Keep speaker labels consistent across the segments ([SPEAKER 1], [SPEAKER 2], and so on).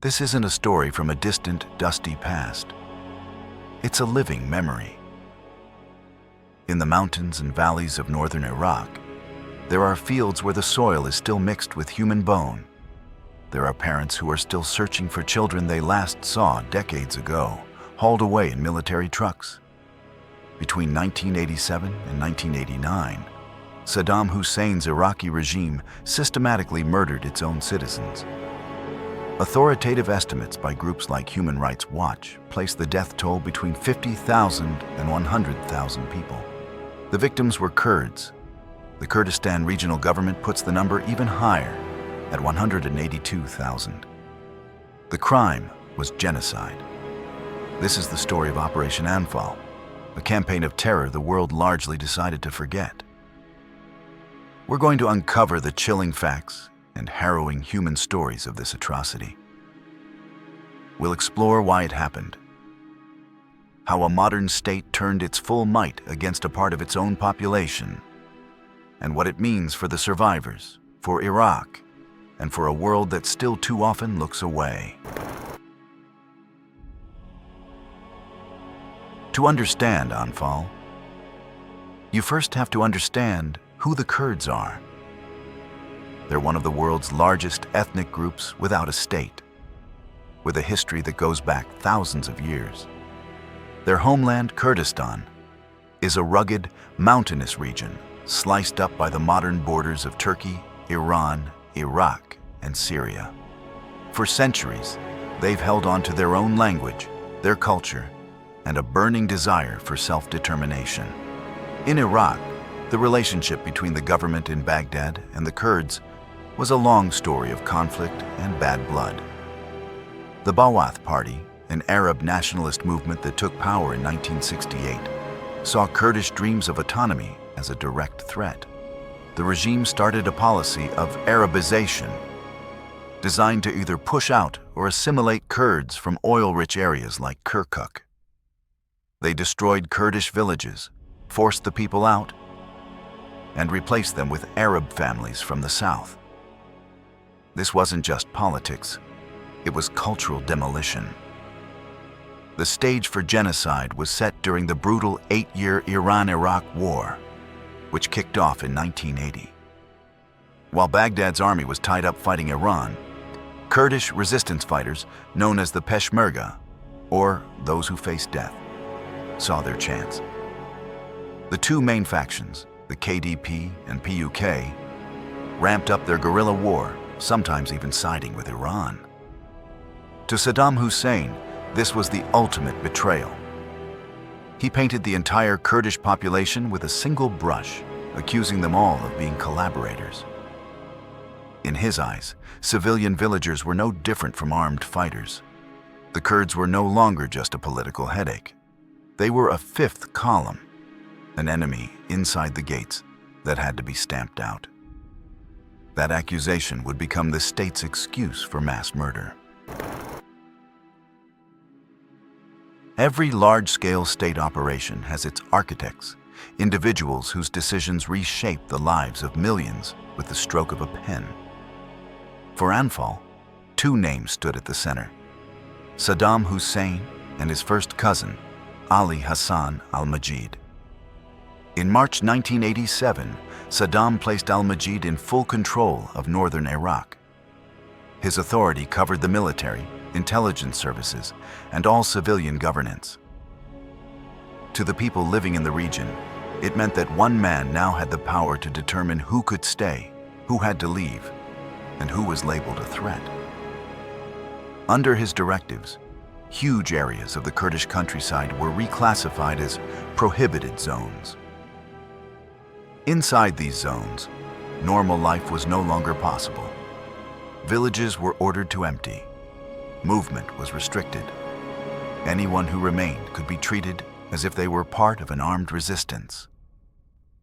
[SPEAKER 1] This isn't a story from a distant, dusty past. It's a living memory. In the mountains and valleys of northern Iraq, there are fields where the soil is still mixed with human bone. There are parents who are still searching for children they last saw decades ago, hauled away in military trucks. Between 1987 and 1989, Saddam Hussein's Iraqi regime systematically murdered its own citizens. Authoritative estimates by groups like Human Rights Watch place the death toll between 50,000 and 100,000 people. The victims were Kurds. The Kurdistan regional government puts the number even higher, at 182,000. The crime was genocide. This is the story of Operation Anfal, a campaign of terror the world largely decided to forget. We're going to uncover the chilling facts and harrowing human stories of this atrocity. We'll explore why it happened, how a modern state turned its full might against a part of its own population, and what it means for the survivors, for Iraq, and for a world that still too often looks away. To understand Anfal, you first have to understand who the Kurds are. They're one of the world's largest ethnic groups without a state, with a history that goes back thousands of years. Their homeland, Kurdistan, is a rugged, mountainous region sliced up by the modern borders of Turkey, Iran, Iraq, and Syria. For centuries, they've held on to their own language, their culture, and a burning desire for self-determination. In Iraq, the relationship between the government in Baghdad and the Kurds was a long story of conflict and bad blood. The Ba'ath Party, an Arab nationalist movement that took power in 1968, saw Kurdish dreams of autonomy as a direct threat. The regime started a policy of Arabization, designed to either push out or assimilate Kurds from oil-rich areas like Kirkuk. They destroyed Kurdish villages, forced the people out, and replaced them with Arab families from the south. This wasn't just politics, it was cultural demolition. The stage for genocide was set during the brutal 8-year Iran-Iraq War, which kicked off in 1980. While Baghdad's army was tied up fighting Iran, Kurdish resistance fighters, known as the Peshmerga, or those who faced death, saw their chance. The two main factions, the KDP and PUK, ramped up their guerrilla war, sometimes even siding with Iran. To Saddam Hussein, this was the ultimate betrayal. He painted the entire Kurdish population with a single brush, accusing them all of being collaborators. In his eyes, civilian villagers were no different from armed fighters. The Kurds were no longer just a political headache. They were a fifth column, an enemy inside the gates that had to be stamped out. That accusation would become the state's excuse for mass murder. Every large-scale state operation has its architects, individuals whose decisions reshape the lives of millions with the stroke of a pen. For Anfal, two names stood at the center: Saddam Hussein and his first cousin, Ali Hassan al-Majid. In March 1987, Saddam placed al-Majid in full control of northern Iraq. His authority covered the military, intelligence services, and all civilian governance. To the people living in the region, it meant that one man now had the power to determine who could stay, who had to leave, and who was labeled a threat. Under his directives, huge areas of the Kurdish countryside were reclassified as prohibited zones. Inside these zones, normal life was no longer possible. Villages were ordered to empty. Movement was restricted. Anyone who remained could be treated as if they were part of an armed resistance,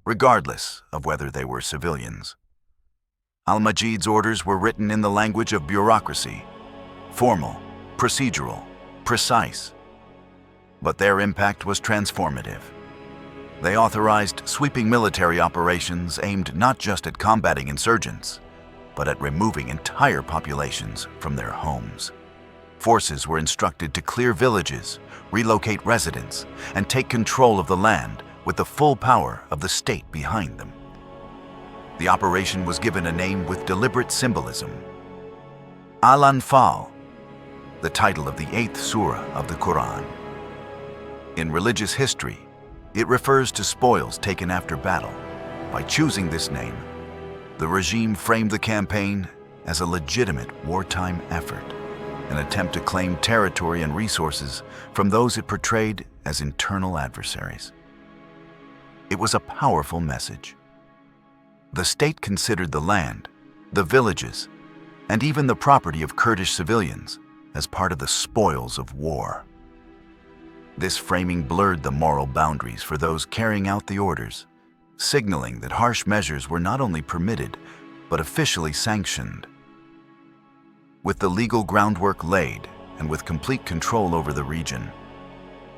[SPEAKER 1] regardless of whether they were civilians. Al-Majid's orders were written in the language of bureaucracy, formal, procedural, precise. But their impact was transformative. They authorized sweeping military operations aimed not just at combating insurgents, but at removing entire populations from their homes. Forces were instructed to clear villages, relocate residents, and take control of the land with the full power of the state behind them. The operation was given a name with deliberate symbolism: Al-Anfal, the title of the 8th surah of the Quran. In religious history, it refers to spoils taken after battle. By choosing this name, the regime framed the campaign as a legitimate wartime effort, an attempt to claim territory and resources from those it portrayed as internal adversaries. It was a powerful message. The state considered the land, the villages, and even the property of Kurdish civilians as part of the spoils of war. This framing blurred the moral boundaries for those carrying out the orders, signaling that harsh measures were not only permitted, but officially sanctioned. With the legal groundwork laid and with complete control over the region,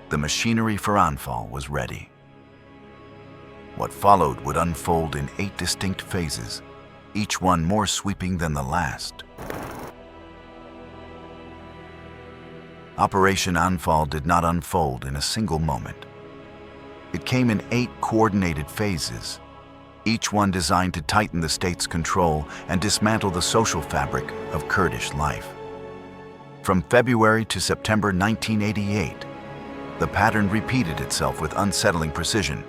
[SPEAKER 1] the machinery for Anfal was ready. What followed would unfold in 8 distinct phases, each one more sweeping than the last. Operation Anfal did not unfold in a single moment. It came in 8 coordinated phases, each one designed to tighten the state's control and dismantle the social fabric of Kurdish life. From February to September 1988, the pattern repeated itself with unsettling precision: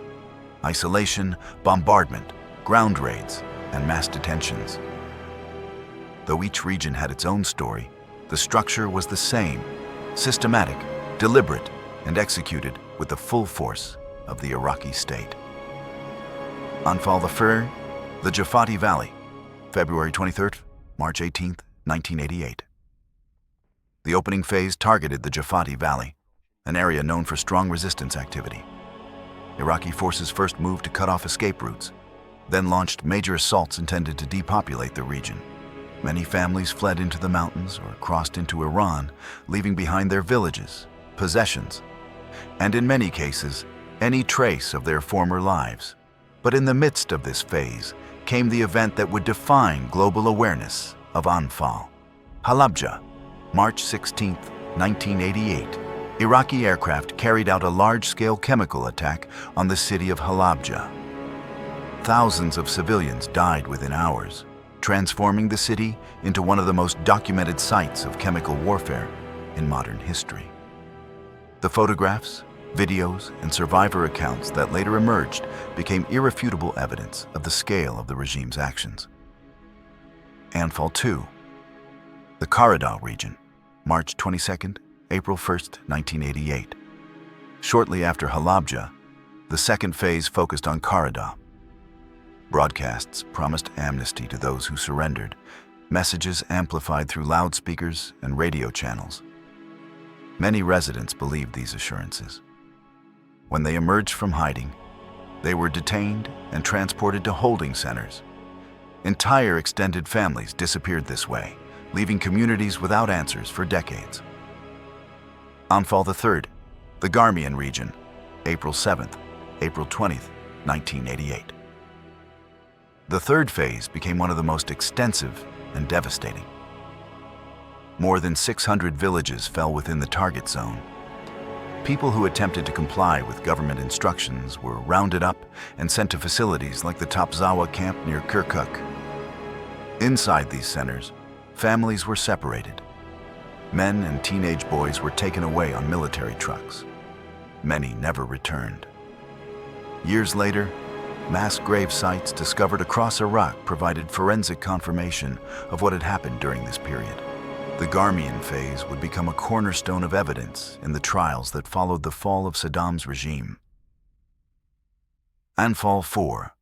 [SPEAKER 1] isolation, bombardment, ground raids, and mass detentions. Though each region had its own story, the structure was the same: systematic, deliberate, and executed with the full force of the Iraqi state. Anfal the Jafati Valley, February 23rd, March 18th, 1988. The opening phase targeted the Jafati Valley, an area known for strong resistance activity. Iraqi forces first moved to cut off escape routes, then launched major assaults intended to depopulate the region. Many families fled into the mountains or crossed into Iran, leaving behind their villages, possessions, and in many cases, any trace of their former lives. But in the midst of this phase came the event that would define global awareness of Anfal. Halabja, March 16, 1988. Iraqi aircraft carried out a large-scale chemical attack on the city of Halabja. Thousands of civilians died within hours, transforming the city into one of the most documented sites of chemical warfare in modern history. The photographs, videos, and survivor accounts that later emerged became irrefutable evidence of the scale of the regime's actions. Anfal 2, the Karada region, March 22nd, April 1st, 1988. Shortly after Halabja, the second phase focused on Karada. Broadcasts promised amnesty to those who surrendered, messages amplified through loudspeakers and radio channels. Many residents believed these assurances. When they emerged from hiding, they were detained and transported to holding centers. Entire extended families disappeared this way, leaving communities without answers for decades. Anfal III, the Garmian region, April 7th, April 20th, 1988. The third phase became one of the most extensive and devastating. More than 600 villages fell within the target zone. People who attempted to comply with government instructions were rounded up and sent to facilities like the Topzawa camp near Kirkuk. Inside these centers, families were separated. Men and teenage boys were taken away on military trucks. Many never returned. Years later, mass grave sites discovered across Iraq provided forensic confirmation of what had happened during this period. The Garmian phase would become a cornerstone of evidence in the trials that followed the fall of Saddam's regime. Anfal 4,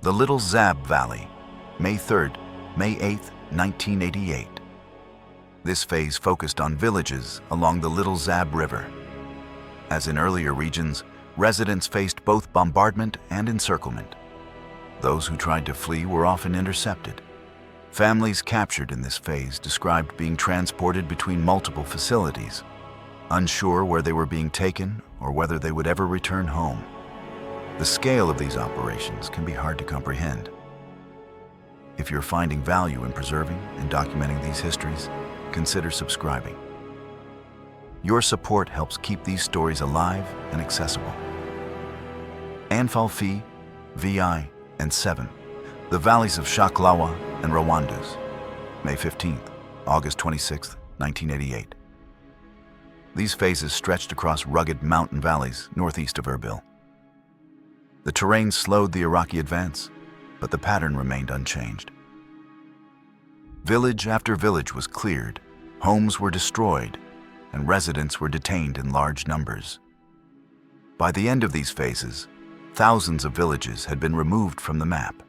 [SPEAKER 1] the Little Zab Valley, May 3rd, May 8th, 1988. This phase focused on villages along the Little Zab River. As in earlier regions, residents faced both bombardment and encirclement. Those who tried to flee were often intercepted. Families captured in this phase described being transported between multiple facilities, unsure where they were being taken or whether they would ever return home. The scale of these operations can be hard to comprehend. If you're finding value in preserving and documenting these histories, consider subscribing. Your support helps keep these stories alive and accessible. Anfal Fi, Vi, and 7, the valleys of Shaklawa and Rwandus, May 15th, August 26th, 1988. These phases stretched across rugged mountain valleys northeast of Erbil. The terrain slowed the Iraqi advance, but the pattern remained unchanged. Village after village was cleared, homes were destroyed, and residents were detained in large numbers. By the end of these phases, thousands of villages had been removed from the map,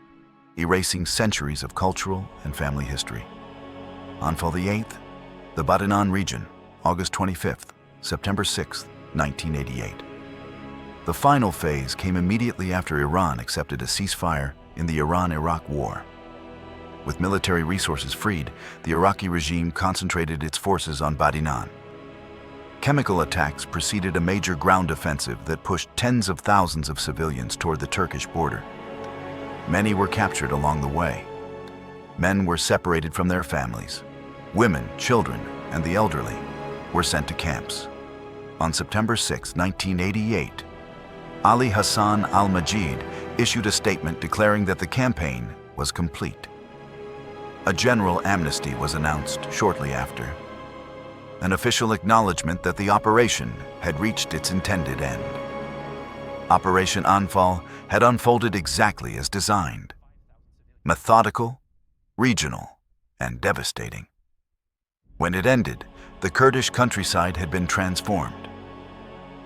[SPEAKER 1] erasing centuries of cultural and family history. Anfal the 8th, the Badinan region, August 25th, September 6th, 1988. The final phase came immediately after Iran accepted a ceasefire in the Iran-Iraq War. With military resources freed, the Iraqi regime concentrated its forces on Badinan. Chemical attacks preceded a major ground offensive that pushed tens of thousands of civilians toward the Turkish border. Many were captured along the way. Men were separated from their families. Women, children, and the elderly were sent to camps. On September 6, 1988, Ali Hassan al-Majid issued a statement declaring that the campaign was complete. A general amnesty was announced shortly after, an official acknowledgement that the operation had reached its intended end. Operation Anfal had unfolded exactly as designed: methodical, regional, and devastating. When it ended, the Kurdish countryside had been transformed.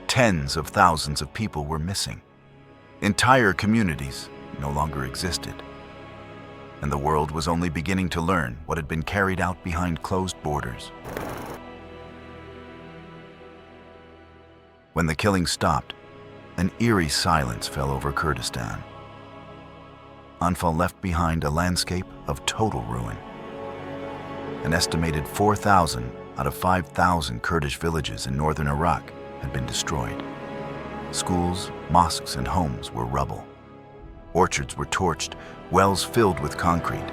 [SPEAKER 1] Tens of thousands of people were missing. Entire communities no longer existed. And the world was only beginning to learn what had been carried out behind closed borders. When the killing stopped, an eerie silence fell over Kurdistan. Anfal left behind a landscape of total ruin. An estimated 4,000 out of 5,000 Kurdish villages in northern Iraq had been destroyed. Schools, mosques, and homes were rubble. Orchards were torched, wells filled with concrete.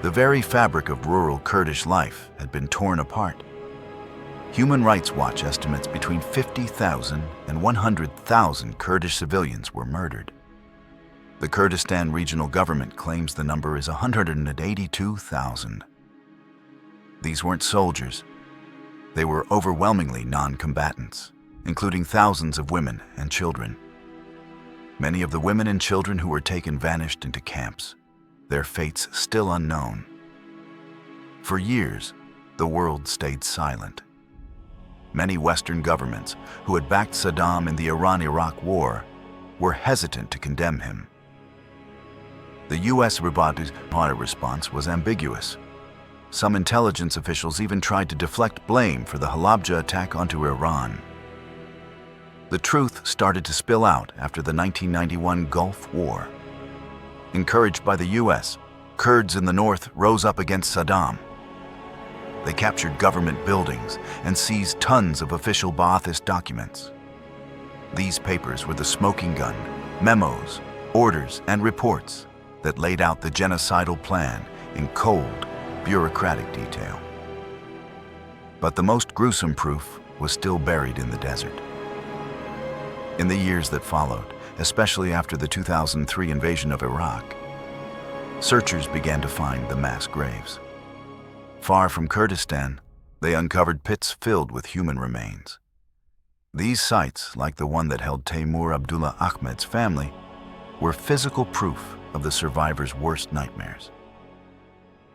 [SPEAKER 1] The very fabric of rural Kurdish life had been torn apart. Human Rights Watch estimates between 50,000 and 100,000 Kurdish civilians were murdered. The Kurdistan regional government claims the number is 182,000. These weren't soldiers. They were overwhelmingly non-combatants, including thousands of women and children. Many of the women and children who were taken vanished into camps, their fates still unknown. For years, the world stayed silent. Many Western governments who had backed Saddam in the Iran-Iraq War were hesitant to condemn him. The U.S. response was ambiguous. Some intelligence officials even tried to deflect blame for the Halabja attack onto Iran. The truth started to spill out after the 1991 Gulf War. Encouraged by the U.S., Kurds in the north rose up against Saddam. They captured government buildings and seized tons of official Ba'athist documents. These papers were the smoking gun, memos, orders, and reports that laid out the genocidal plan in cold, bureaucratic detail. But the most gruesome proof was still buried in the desert. In the years that followed, especially after the 2003 invasion of Iraq, searchers began to find the mass graves. Far from Kurdistan, they uncovered pits filled with human remains. These sites, like the one that held Taimur Abdullah Ahmed's family, were physical proof of the survivors' worst nightmares.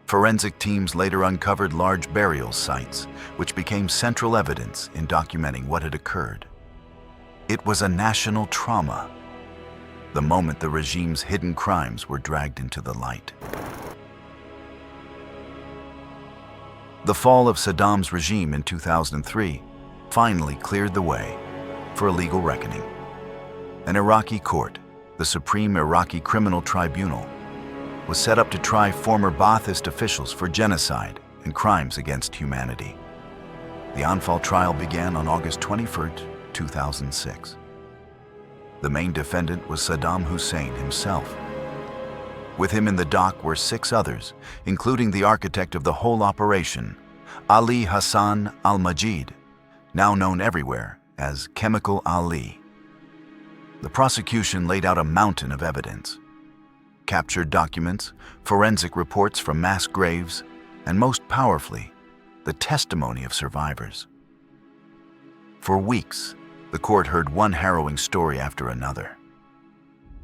[SPEAKER 1] Forensic teams later uncovered large burial sites, which became central evidence in documenting what had occurred. It was a national trauma, the moment the regime's hidden crimes were dragged into the light. The fall of Saddam's regime in 2003 finally cleared the way for a legal reckoning. An Iraqi court, the Supreme Iraqi Criminal Tribunal, was set up to try former Ba'athist officials for genocide and crimes against humanity. The Anfal trial began on August 21, 2006. The main defendant was Saddam Hussein himself. With him in the dock were 6 others, including the architect of the whole operation, Ali Hassan al-Majid, now known everywhere as Chemical Ali. The prosecution laid out a mountain of evidence: captured documents, forensic reports from mass graves, and most powerfully, the testimony of survivors. For weeks, the court heard one harrowing story after another.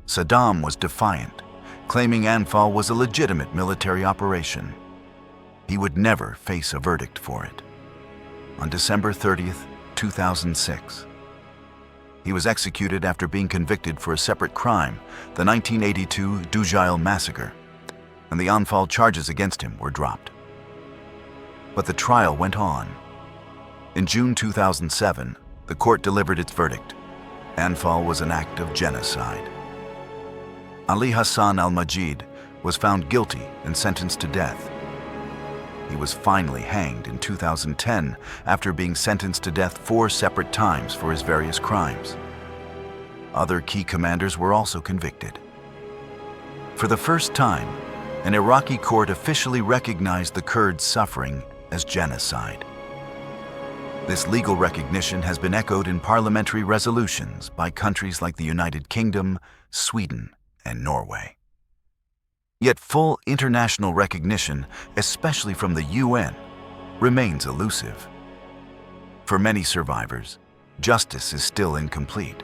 [SPEAKER 1] Saddam was defiant, claiming Anfal was a legitimate military operation. He would never face a verdict for it. On December 30th, 2006, he was executed after being convicted for a separate crime, the 1982 Dujail massacre, and the Anfal charges against him were dropped. But the trial went on. In June 2007, the court delivered its verdict. Anfal was an act of genocide. Ali Hassan al-Majid was found guilty and sentenced to death. He was finally hanged in 2010 after being sentenced to death 4 separate times for his various crimes. Other key commanders were also convicted. For the first time, an Iraqi court officially recognized the Kurds' suffering as genocide. This legal recognition has been echoed in parliamentary resolutions by countries like the United Kingdom, Sweden, and Norway. Yet full international recognition, especially from the UN, remains elusive. For many survivors, justice is still incomplete.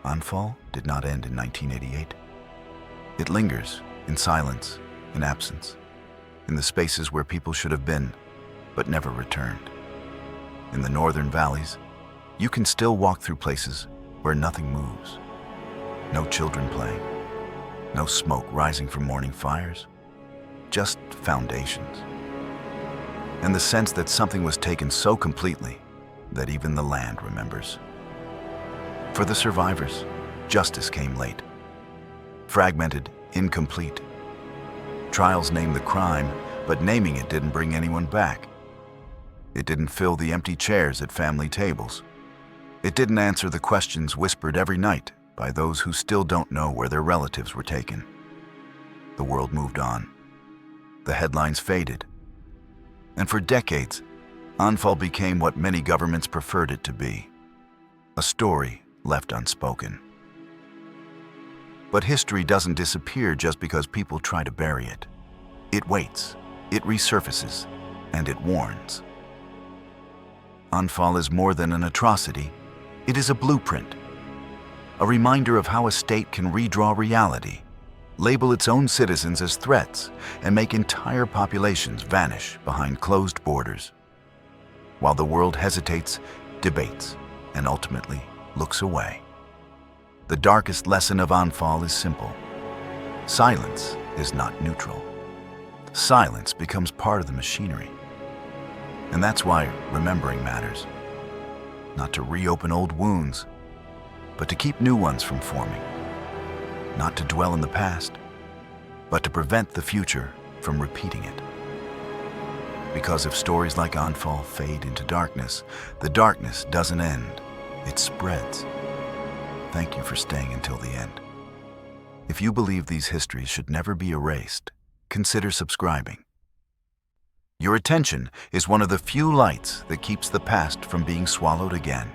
[SPEAKER 1] Anfal did not end in 1988. It lingers in silence, in absence, in the spaces where people should have been, but never returned. In the northern valleys, you can still walk through places where nothing moves. No children playing, no smoke rising from morning fires, just foundations. And the sense that something was taken so completely that even the land remembers. For the survivors, justice came late. Fragmented, incomplete. Trials named the crime, but naming it didn't bring anyone back. It didn't fill the empty chairs at family tables. It didn't answer the questions whispered every night by those who still don't know where their relatives were taken. The world moved on. The headlines faded. And for decades, Anfal became what many governments preferred it to be: a story left unspoken. But history doesn't disappear just because people try to bury it. It waits, it resurfaces, and it warns. Anfal is more than an atrocity. It is a blueprint, a reminder of how a state can redraw reality, label its own citizens as threats, and make entire populations vanish behind closed borders. While the world hesitates, debates, and ultimately looks away. The darkest lesson of Anfal is simple. Silence is not neutral. Silence becomes part of the machinery. And that's why remembering matters. Not to reopen old wounds, but to keep new ones from forming. Not to dwell in the past, but to prevent the future from repeating it. Because if stories like Anfal fade into darkness, the darkness doesn't end, it spreads. Thank you for staying until the end. If you believe these histories should never be erased, consider subscribing. Your attention is one of the few lights that keeps the past from being swallowed again.